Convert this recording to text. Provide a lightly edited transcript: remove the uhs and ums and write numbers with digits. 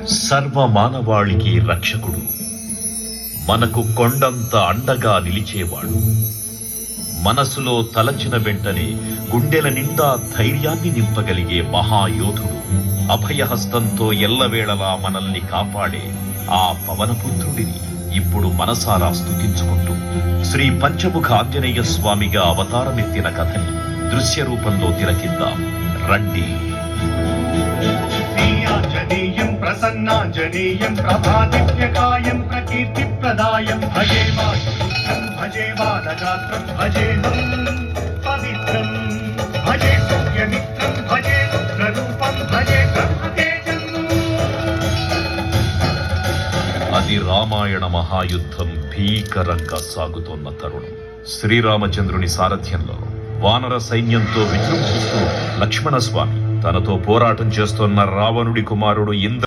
సర్వ మానవాళికి రక్షకుడు, మనకు కొండంత అండగా నిలిచేవాడు. మనసులో తలచిన వెంటనే గుండెల నిండా ధైర్యాన్ని నింపగలిగే మహాయోధుడు, అభయహస్తంతో ఎల్లవేళలా మనల్ని కాపాడే ఆ పవనపుత్రుడిని ఇప్పుడు మనసారా స్తుతించుకుంటూ శ్రీ పంచముఖ ఆంజనేయ స్వామిగా అవతారమెత్తిన కథని దృశ్య రూపంలో తిలకిద్దాం రండి. ఆంజనేయం ప్రసన్నాంజనేయం ప్రభాదివ్యకాయం ప్రకీర్తిప్రదాయం భజే వాయుపుత్రం భజే బాలగాత్రం భజేహం పవిత్రం భజే సూర్యమిత్రం భజే రుద్రరూపం భజే బ్రహ్మతేజం. అది రామాయణ మహాయుద్ధం భీకరంగా సాగుతోన్న తరుణం. శ్రీరామచంద్రుని సారథ్యంలో వానర సైన్యంతో విజృంభిస్తూ లక్ష్మణస్వామి, తనతో పోరాటం చేస్తున్న రావణుడి కుమారుడు ఇంద్ర